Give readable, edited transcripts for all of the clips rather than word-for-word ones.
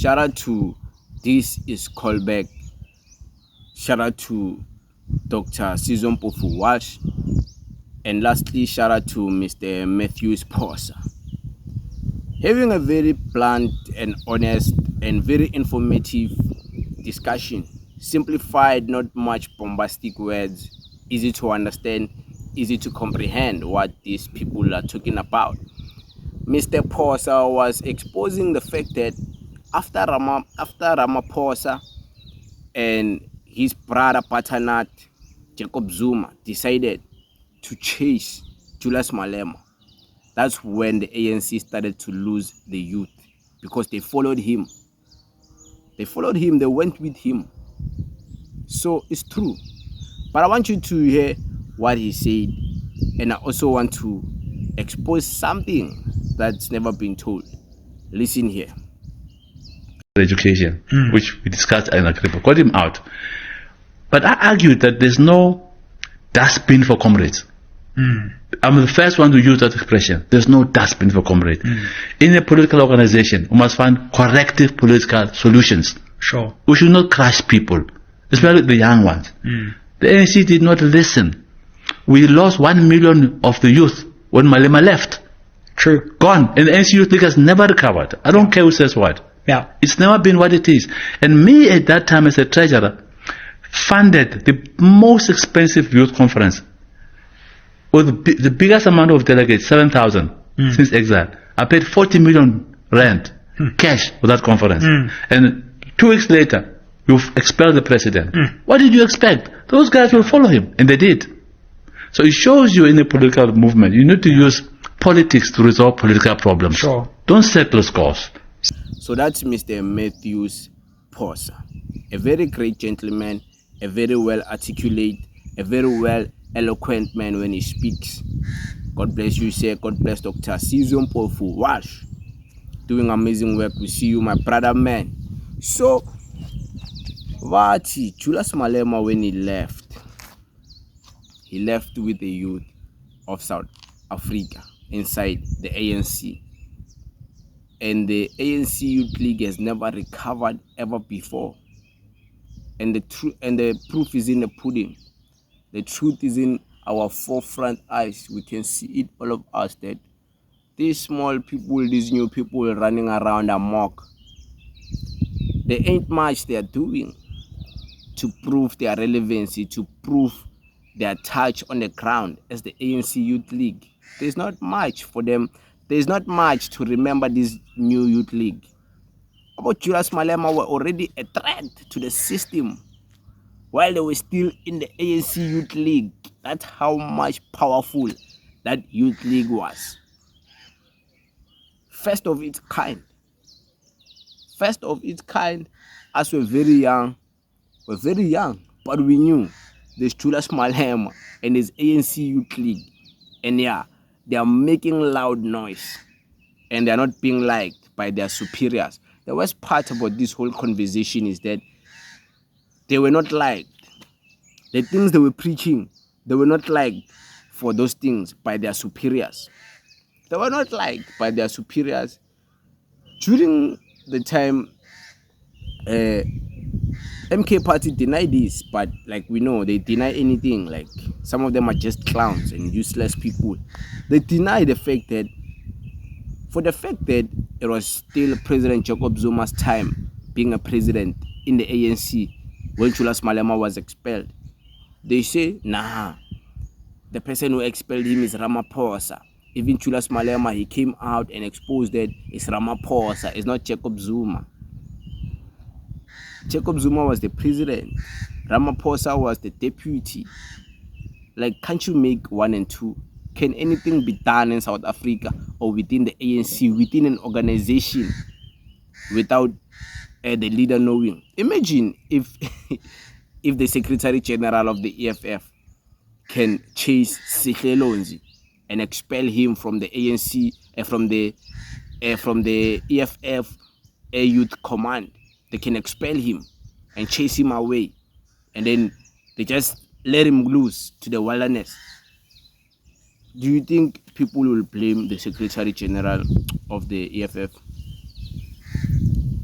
shout out to this is callback. Shout out to Dr. Season Pofu Walsh. And lastly, shout out to Mr. Matthews Phosa. Having a very blunt and honest and very informative discussion, simplified, not much bombastic words, easy to understand, easy to comprehend what these people are talking about. Mr. Phosa was exposing the fact that after Ramaphosa and his brother Paternat, Jacob Zuma, decided to chase Julius Malema, that's when the ANC started to lose the youth, because they followed him. They went with him. So it's true. But I want you to hear what he said, and I also want to expose something that's never been told. Listen here. Education, which we discussed in Agrippa, got him out. But I argued that there's no dustbin for comrades. I'm the first one to use that expression. There's no dustbin for comrades. In a political organization, we must find corrective political solutions. Sure. We should not crush people, especially the young ones. The ANC did not listen. We lost 1 million of the youth when Malema left. True. Gone. And the ANC Youth League has never recovered. I don't care who says what. Yeah. It's never been what it is. And me at that time as a treasurer funded the most expensive youth conference with the biggest amount of delegates, 7,000 since exile. I paid 40 million rand cash for that conference. And 2 weeks later, you've expelled the president. What did you expect? Those guys will follow him. And they did. So it shows you in a political movement, you need to use politics to resolve political problems. Sure. Don't settle scores. So that's Mr. Matthews Phosa, a very great gentleman, a very well articulate, a very well eloquent man when he speaks. God bless you, sir. God bless Dr. Season Pofu Walsh, doing amazing work. We see you, my brother, man. So, Vati, Julius Malema, when he left with the youth of South Africa inside the ANC. And the ANC Youth League has never recovered ever before. And the proof is in the pudding. The truth is in our forefront eyes. We can see it, all of us, that these small people, these new people running around amok, there ain't much they are doing to prove their relevancy, to prove their touch on the ground as the ANC Youth League. There's not much for them. There's not much to remember this new Youth League. About Julius Malema were already a threat to the system while they were still in the ANC Youth League. That's how much powerful that Youth League was. First of its kind. As we're very young, but we knew there's Julius Malema and there's ANC Youth League. And yeah, they are making loud noise and they're not being liked by their superiors. The worst part about this whole conversation is that they were not liked. The things they were preaching, they were not liked for those things by their superiors. They were not liked by their superiors. During the time, MK Party denied this, but like we know, they deny anything. Like some of them are just clowns and useless people. They deny the fact that, for the fact that it was still President Jacob Zuma's time being a president in the ANC when Julius Malema was expelled. They say, nah, the person who expelled him is Ramaphosa. Even Julius Malema, he came out and exposed that it's Ramaphosa, it's not Jacob Zuma. Jacob Zuma was the president. Ramaphosa was the deputy. Like, can't you make 1 and 2? Can anything be done in South Africa or within the ANC, within an organization, without the leader knowing? Imagine if if the Secretary General of the EFF can chase Sihlelonzi and expel him from the ANC, from the EFF Youth Command. They can expel him and chase him away, and then they just let him loose to the wilderness. Do you think people will blame the Secretary General of the EFF?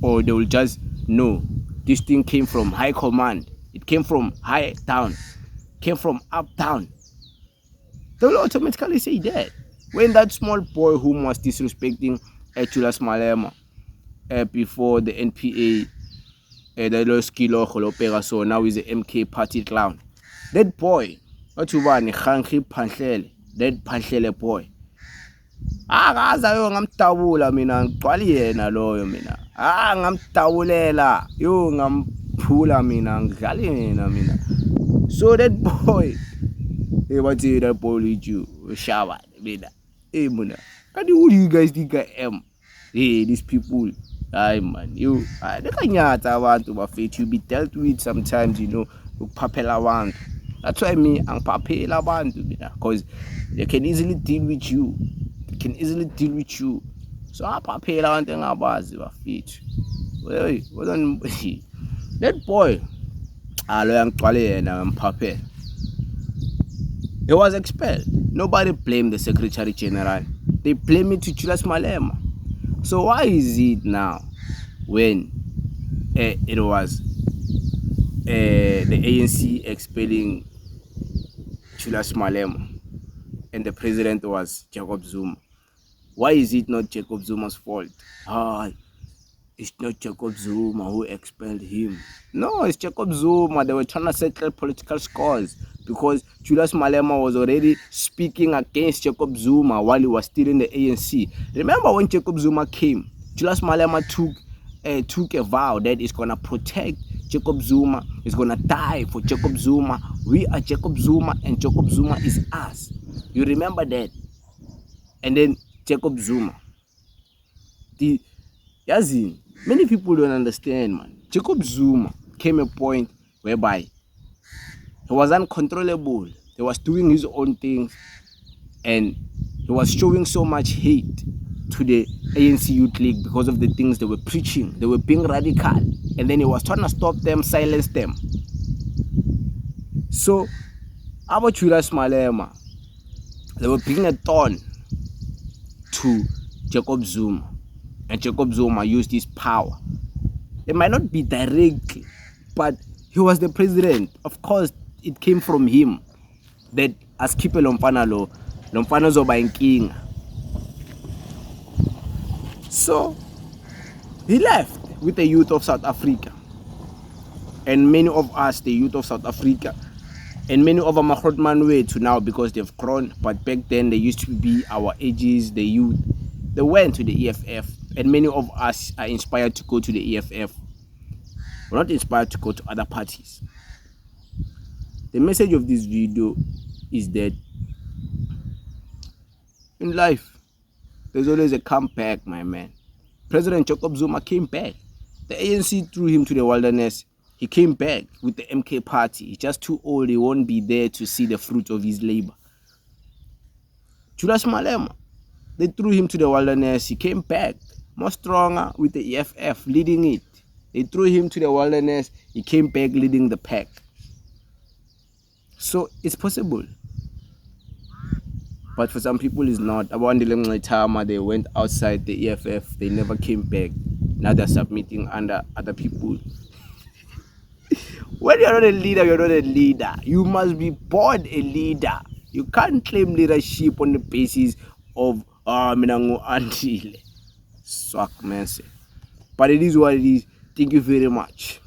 or they will just know this thing came from high command, it came from high down, came from up down. They will automatically say that. When that small boy whom was disrespecting Julius Malema before the NPA, the low skill or so now he's the MK party clown. That boy, that Phanhlele boy. Akaza ngamdabula mina ngigcwala yena loyo mina. Ngamdabulela yo ngamphula mina ngidlala yena mina. So that boy, hey, what's it that boy with you? Shaba mina. Hey muna. Who do you guys think I am? Hey, these people. Ay man, you nekanyata abantu bafethu, you be dealt with sometimes, you know, ukuphaphela abantu. That's why me angiphaphela abantu mina, because they can easily deal with you. So aphaphela abantu engabazi bafethu. Hey, that boy lo yangigcwale yena ngamphaphela. He was expelled. Nobody blamed the Secretary General. They blame it to Julius Malema. So why is it now when it was the ANC expelling Julius Malema and the president was Jacob Zuma? Why is it not Jacob Zuma's fault? It's not Jacob Zuma who expelled him. No, it's Jacob Zuma. They were trying to settle political scores because Julius Malema was already speaking against Jacob Zuma while he was still in the ANC. Remember when Jacob Zuma came, Julius Malema took a vow that he's going to protect Jacob Zuma, he's going to die for Jacob Zuma. We are Jacob Zuma and Jacob Zuma is us. You remember that? And then Jacob Zuma. Many people don't understand, man. Jacob Zuma came a point whereby he was uncontrollable. He was doing his own things and he was showing so much hate to the ANC Youth League because of the things they were preaching. They were being radical and then he was trying to stop them, silence them. So, about Julius Malema, they were being a thorn to Jacob Zuma. And Jacob Zuma used his power. It might not be directly, but he was the president. Of course, it came from him that askiphe lo mfana zoba inkinga. So he left with the youth of South Africa. And many of us, the youth of South Africa, and many of our Mahrotman way to now because they've grown, but back then they used to be our ages, the youth. They went to the EFF, and many of us are inspired to go to the EFF. We're not inspired to go to other parties. The message of this video is that in life, there's always a comeback, my man. President Jacob Zuma came back. The ANC threw him to the wilderness. He came back with the MK party. He's just too old. He won't be there to see the fruit of his labor. Julius Malema, they threw him to the wilderness. He came back more stronger with the EFF leading it. They threw him to the wilderness. He came back leading the pack. So it's possible. But for some people it's not. They went outside the EFF. They never came back. Now they're submitting under other people. When you're not a leader, you're not a leader. You must be born a leader. You can't claim leadership on the basis of minango antile. Swak man. But it is what it is. Thank you very much.